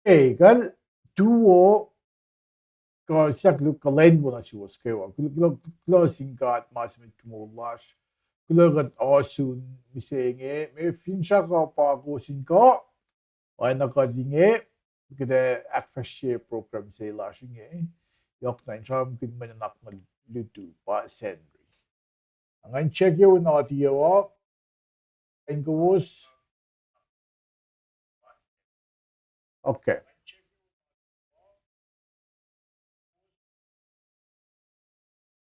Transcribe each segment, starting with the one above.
Hey, kan duo ko siak lu kalain mo na si was kewa. Kulo singkat mas mit kumulas. Kulo kat asun misenge me fincha ka pa ko singka. Ay nakadinge kita akfasrye program say lashinge. Yok na incham kin mananak na lutu pa Sanri. Ang check yo na tiyo ang kowos. Okay.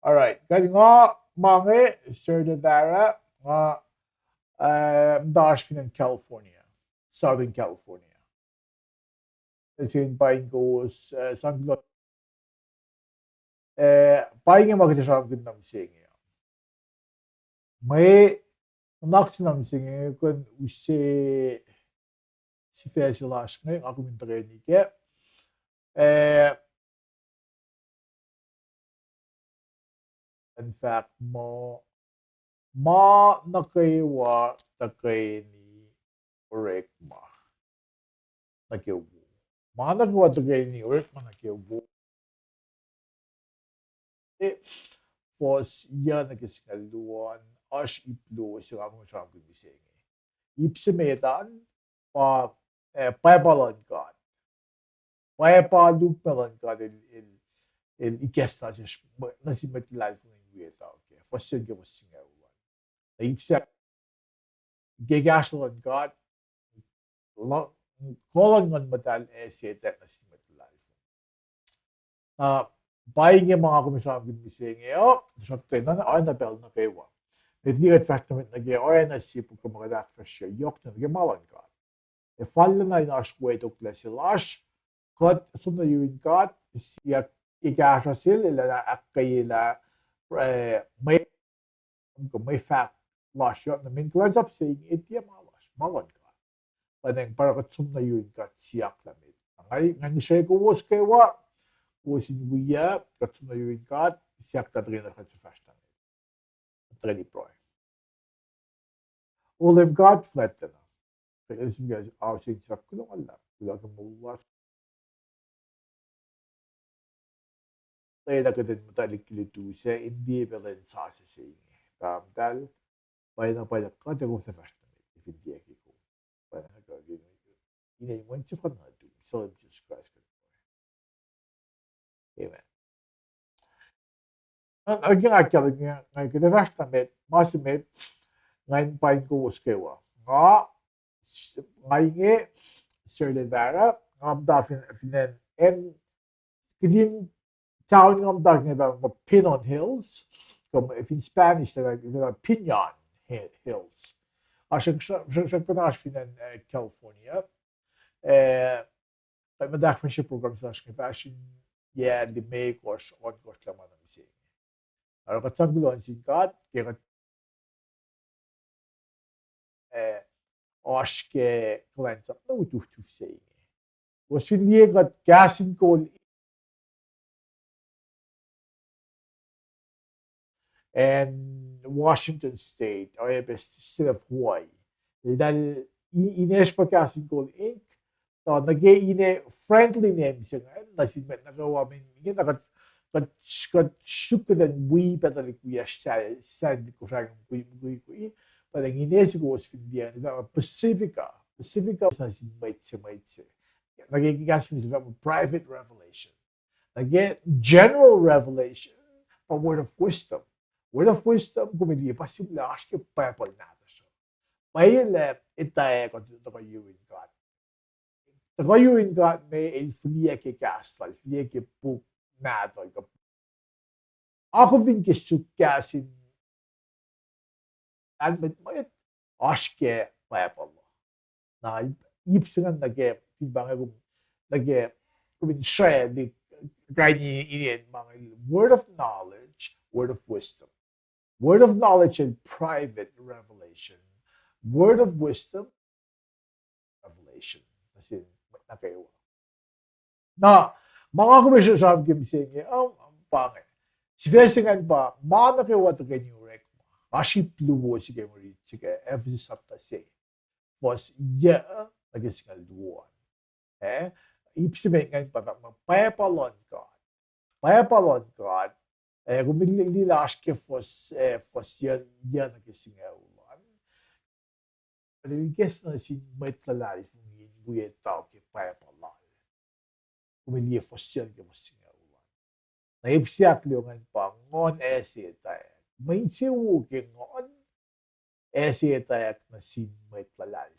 All right. Kaya nga mange Sir Dara nga Dashville in California, Southern California. Kasi yung Paing goes sanglot. Paing yung magkasama ko ng singi. May nunak ng singi kung usi Sifac lash ngayon ako mintagay ni ke. In fact, ma nakewa takay ni Orekma Nuke Wo. Ma nagawa takay ni Orekma Nuke Wo. Fos yan nagkasingaluan as iplo sa akong sabi bisengi. Ipsemetan pa papalan ka. Papalup melan ka el ikesta just nasimet life ng weta okay. Fos yan ka singaluan. Ipsek gegaslan ka kolon ngon matal setet nasimet life. Buying yung mga komisyon ng bising sakto na ay nabel na kewa. Hindi ka tractament na gaya ay nasipag ka mga akfasrye yok na nagamalan ka. Fall na inash way to klase lash kot sunayuin ka siya ikasya sila na akayila may fact lash yok na min klase up saying iti malash malan ka. Paneng para kat sunayuin ka siyak lamit. Ngayon siya kowos kewa Osin buya katuna yuin kat siak tadrina kat fastan. Treni proy. Olem kat flattena. Esim gaz avsin sakkulo alla. Kulakım bulvar. Tayda kadın mutalik kilitu se indiye belen sası seyni. Tam dal bayna kat ko sa fastan. Ifindiye kiko. Bayna ka gini. Yine yun sıfat na du. So just Christ. Amen. Again, ngayon kinavasta met, masimet, ngayon paing kowos kewa. Ngayon Sir Dara, ngam finen, and kizin town ngam dafin about Pinon Hills, if in Spanish, they're Pinon Hills. Siya panash finen California. Kaya madakman siya program sa fashion. Yeah, the make was on cost laman ng ising. Ano katang gulon singkat, kaya oske klient na utuf saying. Was finliye kat gasin ko and Washington State or instead of Hawaii. Dahil ines pa gasin ko Inc. So, nag-iine friendly name siya ngayon. Nasimet na gawa min. Kat-syukudan bui patalik kuya sandi ko siya yung bui. Parang inesi ko was findiyan. Pacifica. Pacifica is nasimait siya. Nagigigasin sila private revelation. General revelation pa word of wisdom. Word of wisdom, kumili pa simula aske payapal natin siya. Mayilep, itae ko dito ko yuwin God. Tagayuin ka may el flie ke kastal, flie ke puk nato. Ako vin ke sukkasin admit mo it aske payapalo. Na ipsungan nage kumin share di gani inian mga word of knowledge, word of wisdom. Word of knowledge and private revelation. Word of wisdom, revelation. Kasi nakaewa. Na, mga komisyon sa amin sige, ang pangit. Sivesingan pa, mga nakaewa ito kay New Rek mo. Ashi pluwo sige Mwe Read, sige, Ephesus sapta say. Was, yeah, nagasingal duwan. ibsimen ngayon pa payapalon God. Kung mililash ke fos yan nagkasingaw. Religious na si maitlala리 fungin buye tao ke payapalal. Kung miliye fos yan ke fos singaw. Na ibsiak liyongan pa ngon tayo. May siwu ke ngon tayo na si maitlala리.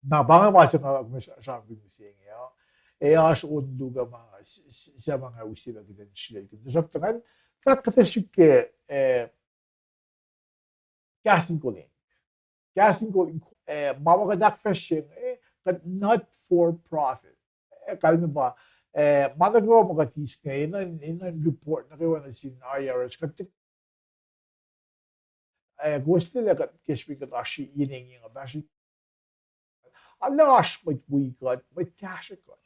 Na banga masuk ke sabi mo siya aż unduga sa mga usila kita siya kita saktangan faktasike casting calling mamagadak fashion but not for profit kalmi ba madago magatis ngayon in report na kayo na sin IRS kat gusto nila kat kishbi kat ashi yining yung abashi alash may wikut may cash kat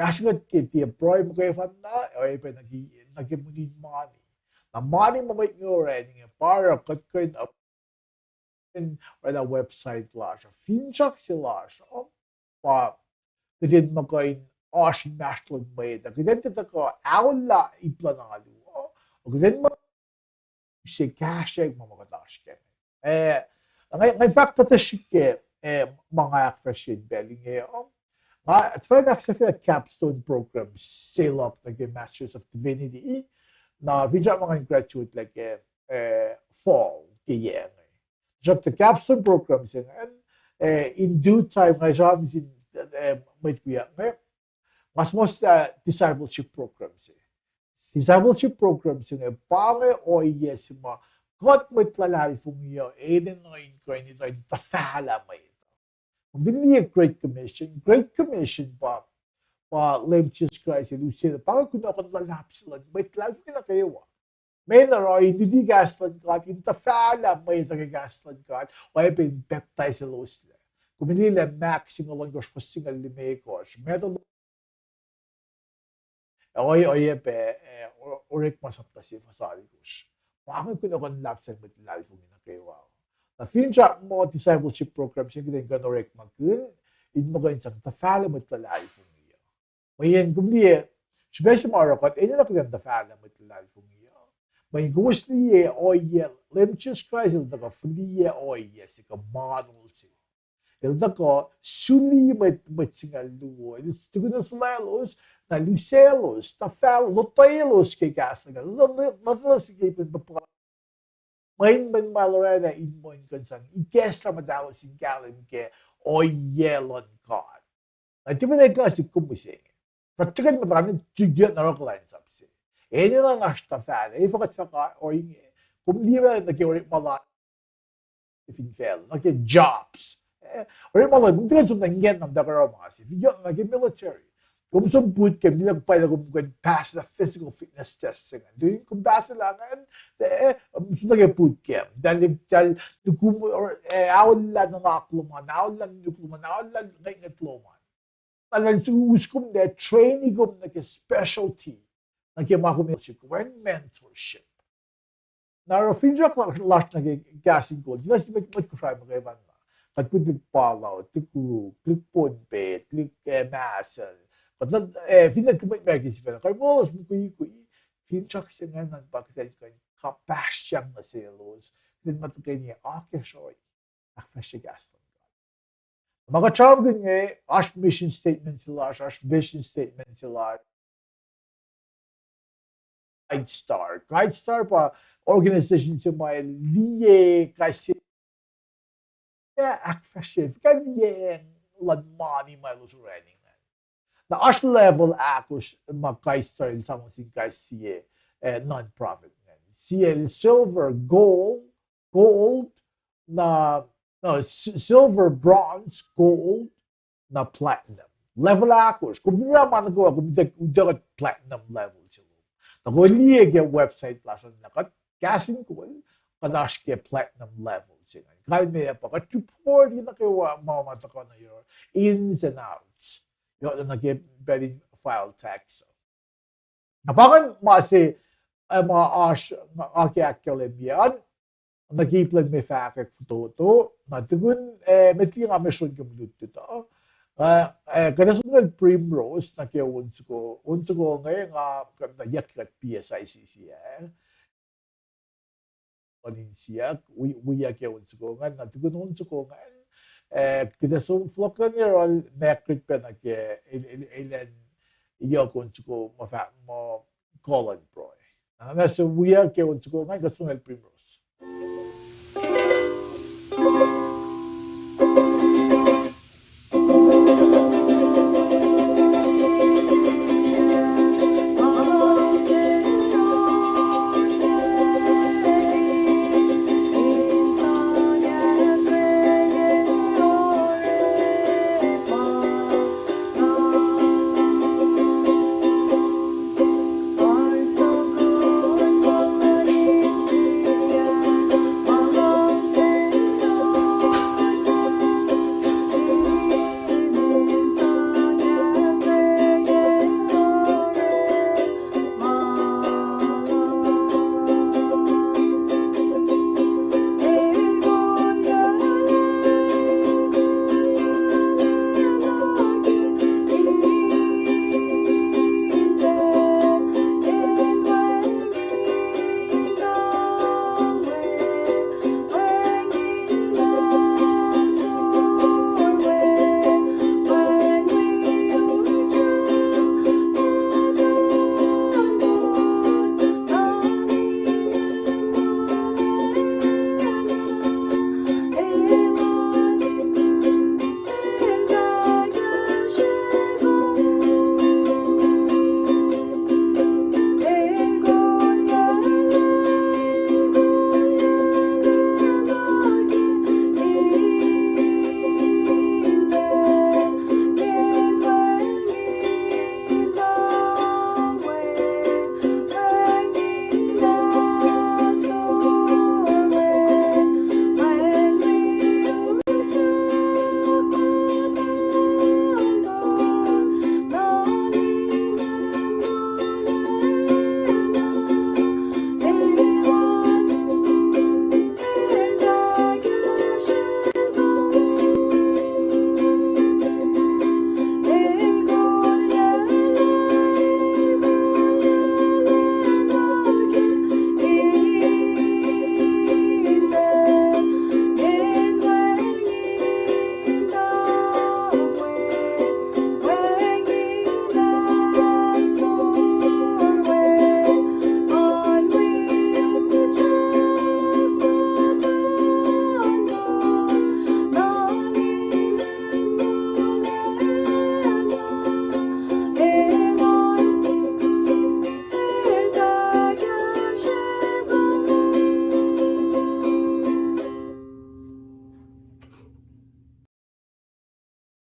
Kasreacng kiti employ mo kayo fanda ay pa nagimunid money. Na money mo may ngoreng para kat kind of wala website lash. Finchak sila pa kidin mo kayo asin national may kidin kita ko awla iplanalo o kidin mo si Kasreacng mo magadash ken. Ngay fact patashike mga akfasrye beling at first, actually, capstone program, sail up like a Masters of Divinity, na video mga graduate like fall, kaya so the capstone programs and in due time, I saw might be mas discipleship programs. Discipleship programs yung pange o yes mo, got mo itlalari fung iyo, noin ko nito, tafala mo Really a Great Commission pa Lem Jesus Christ and Lucina. Parang kung ako lalap sila, may klaro nila kayo. May naroy, hindi gaslan ka, intafala, may tagagaslan ka, o ay pinbaptize sa los nila. Kung hindi nila maxing along gosh for single limakos, meron oy, Orekma Saturday gosh. Parang kung ako lalap sila, may lalap nila kayo. Na fincha mo discipleship programs yung ginagawa Orekma kun in mo kayo sa tafala mo tlalay fung iyo. Mayen kumliye special marakat ina na kaya tafala mo tlalay fung iyo. May gusto niya oye Lem Jesus Christ il daga fliye oye si ka model si. Il daga suli met singal luo. Il tugunan sulalos na lucelos tafala lotelos kay kasla. Lotelos kay pinapaka Main malorada in mo in concern. Ikesla madalo sin kalim ke o yelon God. Na tipo na klase kumusing. Pratikan maraming tigyan na rock lines up si. Eni lang ashta fan. E fakat saka o yung kumliba na kiurik mala ifin fel. Naki jobs. Orik mala hindi kan sum nangyan nam dakaro mas. Video naki military. Kung some bootcamp, hindi lang pwede kung pass the physical fitness testing. Doon kung pass lang, gusto na bootcamp. Dahil awal lang nakakluman, awal lang nukluman, awal lang ngayon Alam uskom na training ko na specialty na kimakumilship when mentorship. Na finjak last na gasing ko, di na si magkusay mag-evan na. At kung follow, tuku, click ponpe, click muscle, But findet ko may si Fela. Kaya mo, kuy. Finchak siya nga ng pagkasalit ko. Kapasyang na selos. Then matukay niya, akfasrye. Akfasrye gaston. Mga charm din nga, ash mission statement sila, ash vision statement sila. Guide Star pa, organization siya may liye, kasi akfasrye. Fika liye, ladmani may lusurening. Na ash level akos mag-Guide sa mga singkay siya non-profit. Siya silver, gold, na silver, bronze, gold, na platinum. Level akos. Kung naman ko, kung dagat platinum level sila. Nakuliye yung website lasan na kasing ko, kadash ke platinum level sila. Kaya niya pa, support yun na kayo mamata ko na your ins and outs. Yung nag-embedding file text. Napakan masi mga ash akiakalim yan, nag-iplan may fakak foto, na tugun, metli nga mission kumulut ito, Kadasungal primrose na kaya unsuko ngayon nga yakat PSICC oninsiyak wiya kaya unsuko nga tugun unsuko nga kadasung floklan nirol nekrit pa na kaya ilan iyo unsuko mo colon proy nasa wiya kaya unsuko nga kadasungal primrose.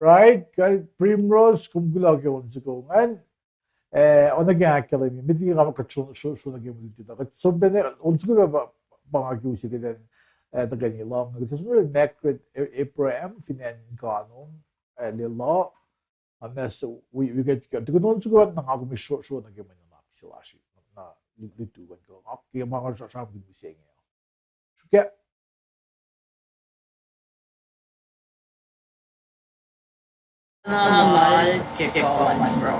Right? Kay primrose kumgula ke unsuko ngan ona ge akkalami midi ga ka chu ge mudi da so bene unsuko ba ba ge usi ge den da gani long ge so macret Abraham finan ganon le law unless we get to go unsuko na ga mi short na ge mena na si lashi na li tu ga go ak ge ma ga sa bi mi seng ya Normal kewa bro.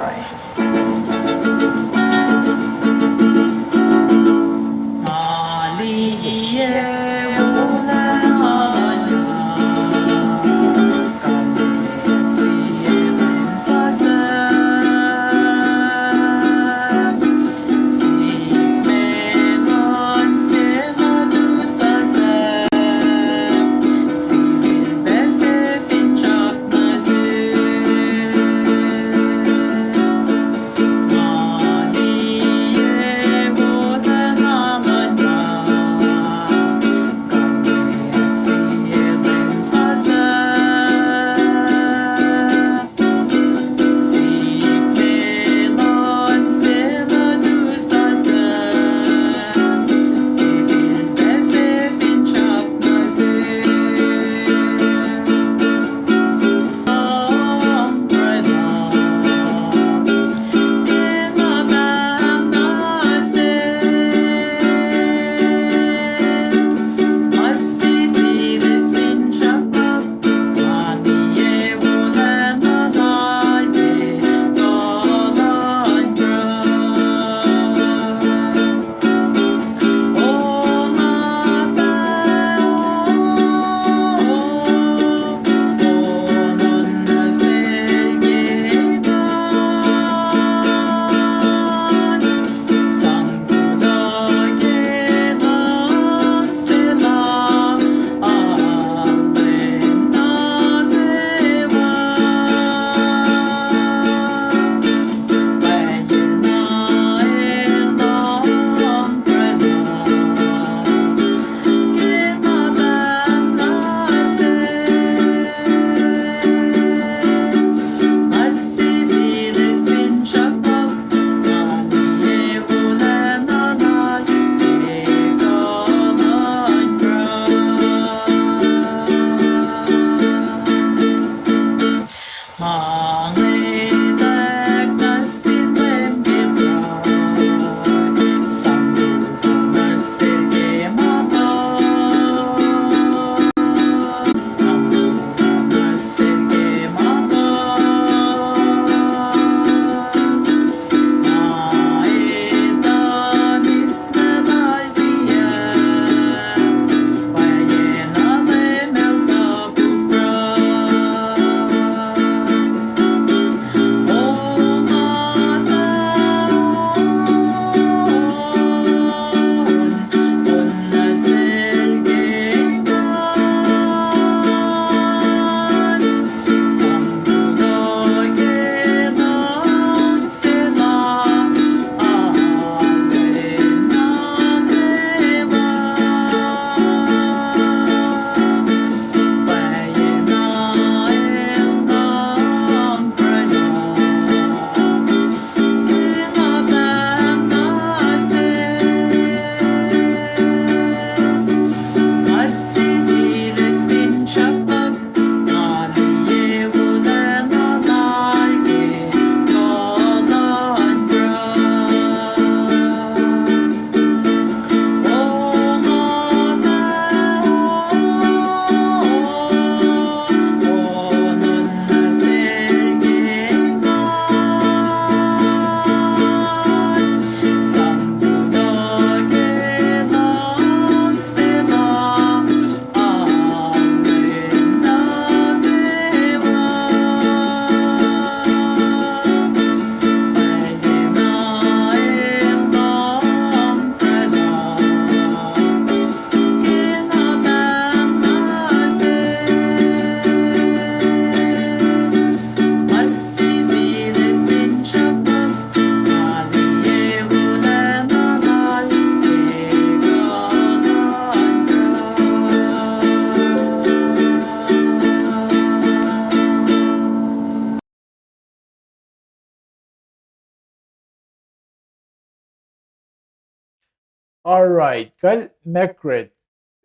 Alright, kal Mekret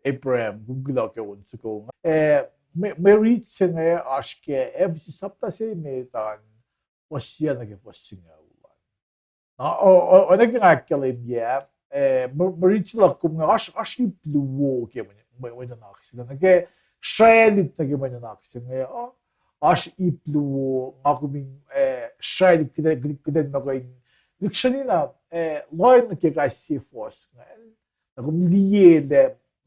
Abraham Google ke unsuko. Mwe Read singe aşke Ephesus sapta se metan wasya na ke wasinga ulan. O na ke akkelim ya. Mwe Read sila kum aş ipluwo ke mwe na naksinga. Na ke şaylit na ke mwe na naksinga. Aş ipluwo makumin şaylit kiden na koin. Lüksanina loin ke ka sifos. Na kum liye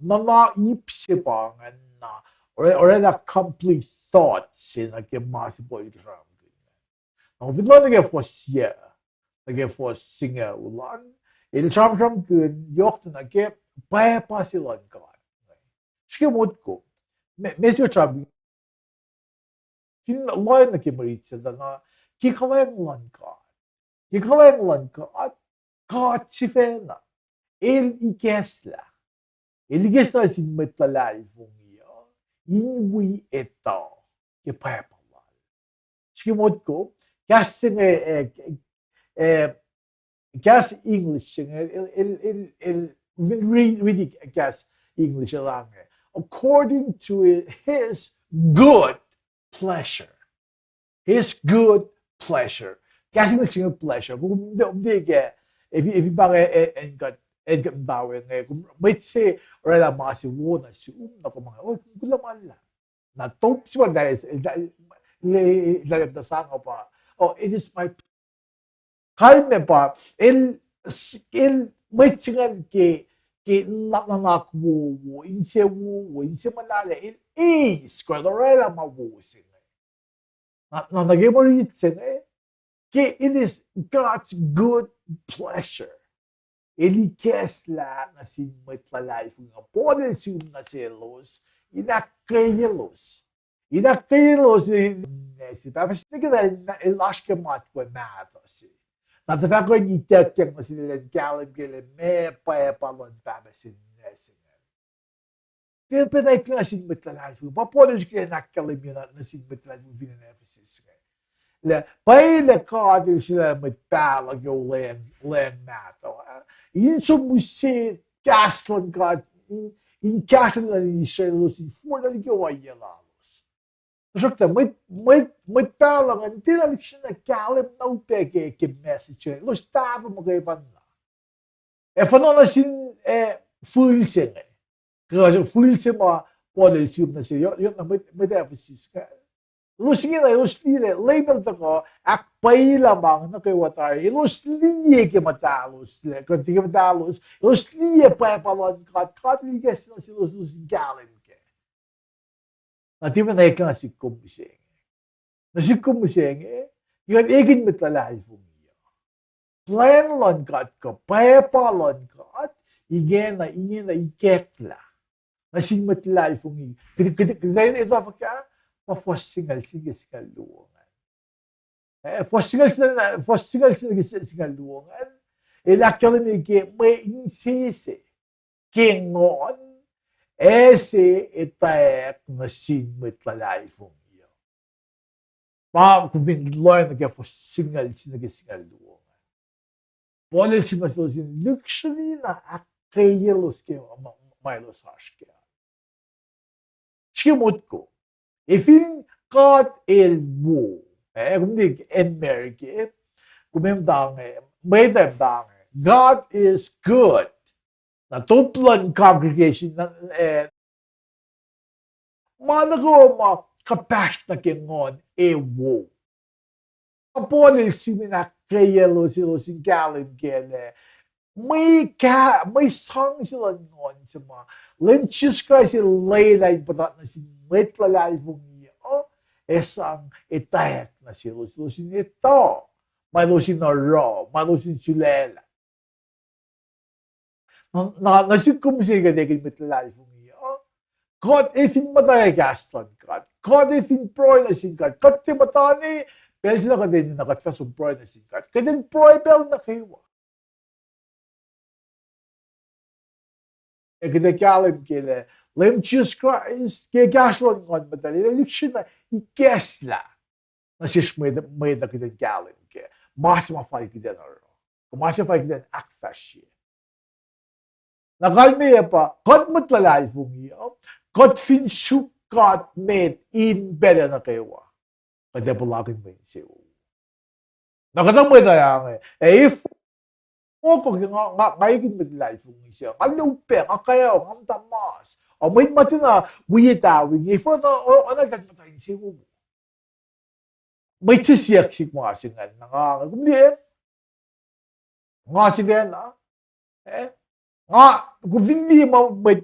na ipsipangan na or a complete thoughts in like a massive boy drum. Now, if you learn to get for siya, like for singer ulan, it'll from good, yoktan na get by pasilan God. Shkimot ko, Mr. Chubby, learn like a maritza, na kikalang lan God. Kikalang lan God, God sifena, ikesla. Iligesa sin metlalal fungiyo, inwi ito, kipayapalal. Shkimot ko, kasi gas English, really gas English lang. According to his good pleasure. His good pleasure. Gas English pleasure. If you bang got Edgar Dawe kung may say or la masi wo na si na ko mga gulaman na top si wala is the sang pa it is my kalme pa el may singan ke nanak wo inse malala el is ko la ma wo sin na nagemo sin ke it is God's good pleasure. Ele kesla na si metlalay nga podel si na selos inakrelos si tapos tigil na ilashke mat ko mato si na sa ko ni tektek na sila galim me pa palon tapos si nesi Pero penay na si metlalay pa podel si nakalim na si metlalay vina na Ephesus le pai le kadir sila metala go land mato Inso musi gaslan God in castle in Israelos in for the Nukewa Orekma Защото мой талант ти лично калем на упеке ке месече. Ло става mo kay panna. Фанона син фуилсене. Каже фуилсе ма подел тюб на се. Yo na may Ephesus ka. Lo sige na lo stile label ta ko ak paila bang na kay watar. Lo slie ke matalos. Kan ti ke matalos. Lo slie pa palon kat liges na si lo galem ke. Na ti na ikang si kumbiseng. Na si kumbiseng yan egin mitlalay fung iyo. Plan lon kat ko pa palon kat igen na iketla. Na si mitlalay fung iyo. Kaya ito ka pa-singal singal luwangan. Singal singal luwangan. Ilakal ni ke may insese. Kengon ese itayak na sinmitlalay fung iyo. Kung vinloy na kaya singal luwangan. Polel simasosin luxury na akayelos ke mailos haske. Skimot ko. Ifin God el wo. Kumdig Amerike. May them dang. God is good. Na toplan congregation mana ko kapash na kengon wo. Apolel simina kayelo silo sin galin kele. May song sila ngon sa mga Jesus Christ lay line patat na si metlalay fung iyo. Esam itayak na silo sin ito. Malusin na raw, malusin silela. Nasikum siya kadegin metlalay fung iyo. God ifin matayagastan God. God ifin proy na sin God. God ti matani pel sila kadegin nakatfasong proy na sin God. Kadin proy pel na kewa. Kada kalim kele lem Jesus Christ ke gaslon ngon madali liksina ikesla nasish may da kada kalim ke masima fay kiden aro masima fay kiden akfasrye nakalme pa god mutlalay fung iyo god fin sukat med in better na kewa kada bulagin mo insew nakatang mo tayo if pag ngayon midlay fung isya. Kalupeng, akayaw, ang tamas. O may matina, wiyitawing. If nagtatmatayin si Ubo. May sisiyaksik mga singan na nga. Kumdiin. Nga si Vena. Nga, kung hindi may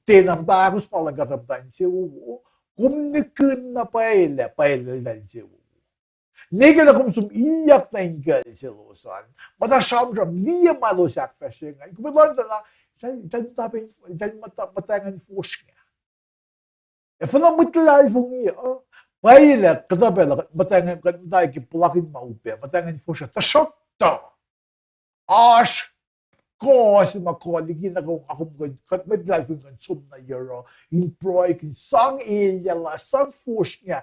tinamtakos palang katamtayin si Ubo. Kumnikun na paila si Ubo. Nega na kung sumiyak na inggal si Lusan, matasam siya, niya malusak pa siya nga. Kung may na, dyan matayangan force niya. E fana mitlay fung iya, paila, katabela, matayangan, matayangan kipulakin maupe, matayangan force siya, tasok to. Ash, ko, si makoligin na kung ako kat mitlay fung sum na yaro, in proy, sang ilyala, sang force niya,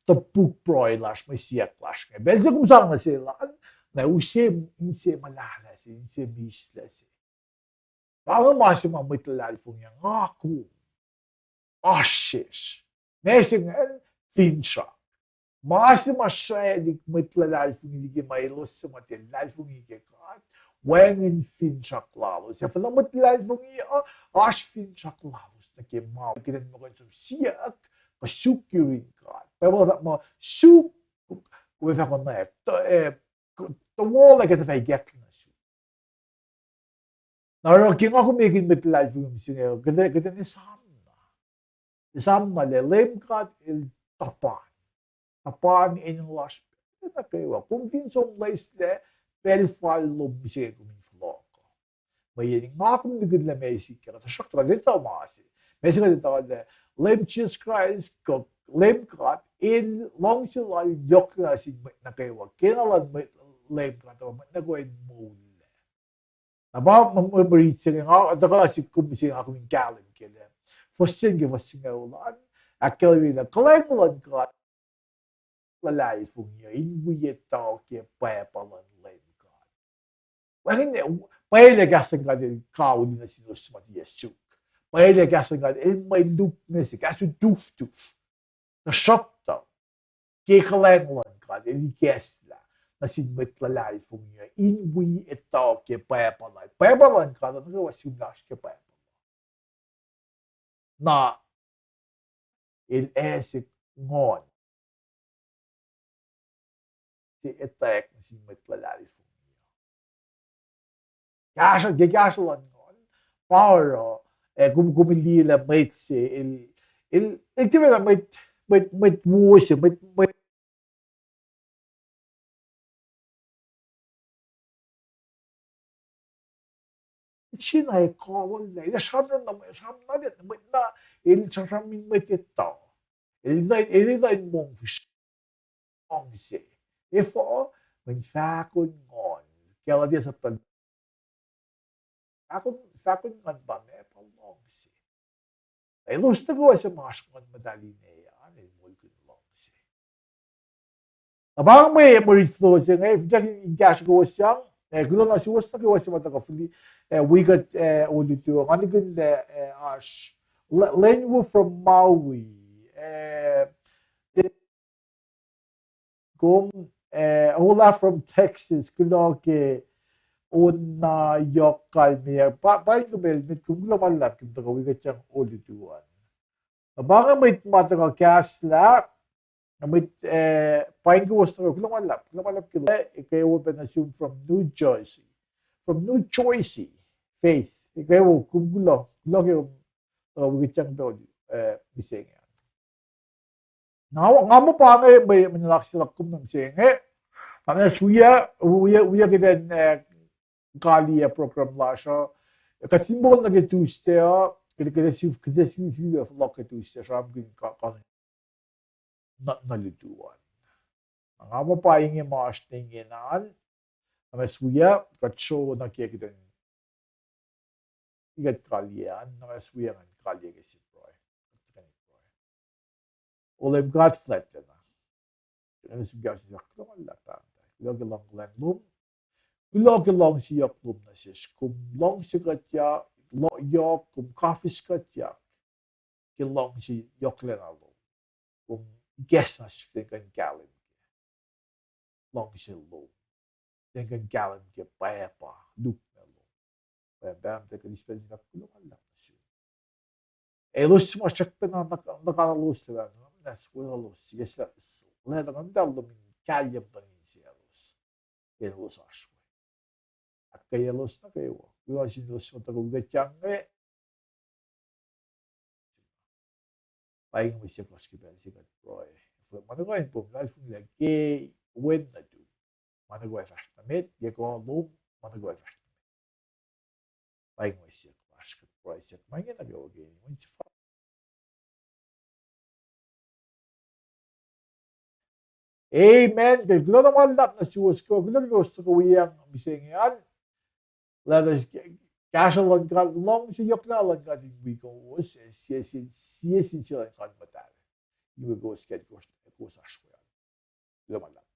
tapuk proy lash may siyak lash nga. Belze kung saan na sila, na inse malala si, inse misla si. Parang masima mitlal fung yang ako. Ashish. Mesing fincha. Masima shadik mitlalal fung hindi mailos sa matilal fung ikakat. Wengin fincha klalos. Sa falang mitlal fung iya, ash fincha klalos. Nakimaw. Kinan mo kung siyak, pasukirin ka. Pero mo soup with a connect. The wall like a get na soup. Now, king ako making mitlal fung siya. Ganda Esam na lelem kat il tapan. Tapan in lash. Na kewa. Kung tinsong laisle, pel fal lob siya kumin floko. May nga kung digid la may sikira. Ta shok dito maasi. May sikira dito le lem Jesus Christ ko lem kat in long sila yok na si na kewa. Kinalan lem kat na ko in mule. Aba Mwe Read siya nga. At ako si kumisi nga kumin kalim kila. Fosinge ulan, akilwi na kalenglan ka lalay fung niya, inwiyet tao kaya payapalan lay ka. Well, hindi, pailagasang ka din kao din na sinusmat Yesuk. Maile gassen gaat may loop messi gasu duf. Na shop daw. Kekalenglan gaat el gesla. Na sinmitlalay fung niya. Inwi ito ke pepalay. Pepalan gaat na wasyunas ke pepalay. Na el esik ngon. Si etek na sinmitlalay fung niya. Gaslan ngon. Power gumilila maitse el tivela mait wuose mait China call la shamna det na el shamin metetta el da mong fish ong se efo men fakun ngon kela dia satan fakun ngon ba me pong se el lusta go sa mas ngon madaline ya el mulkin long se abang me read flow se ngai jakin gas go sang Kulo na siwas na kiwas mata ka fili wikut auditor kanigin as Lenwo from Maui kom hola from Texas kulo ke una yokal me pa ko bel mit kulo malap kim ta wikut chang auditor abang may mata ka kasla Amit Paing was kulo malap kilo ikaw penasyon from New Jersey, Faith ikaw kulo ke wikitang do bising yan. Nga mo pa nga may manalaksilag kum ng bising ana suya kiden kali program la so kasimbol na ke Tuesday kida sif lock ke Tuesday so am gin ka nalutuan. Ang amo pa yung mas tinginan, ang suya katso na kikitin ikat kalyan, ang suya ng kalye kasi proy. Olem gat flat na. Ang suya siya kung lata. Long lum. Long siya klum na siya. Kung long siya katya, yok kung kafis katya, kilong siya yok lenalo. Kung guess na siya kan galim long siya low kan galim ke pa loop na low bam te kan spell na kulo lang siya los mo check pa na nakalos na that's well los yes la na dalo min kalyam pa ni siya los asho at kaya los na kayo yo sin los mo tago gatang Paing mo siya basketball siya Roy. Managoy po, dahil po nila, win na do. Managoy fast na mit, ko loom, managoy fast na mit. Paing mo siya basketball siya. May nga nagawa gini. Amen. Kaya gulo naman lap na siwas ko. Gulo gusto ko wiyang bising yan. Ladas, casual lang long siya yok na lang kasi wikos. Siya sila kan matal. You will go get ko sa aswa. Lumalap.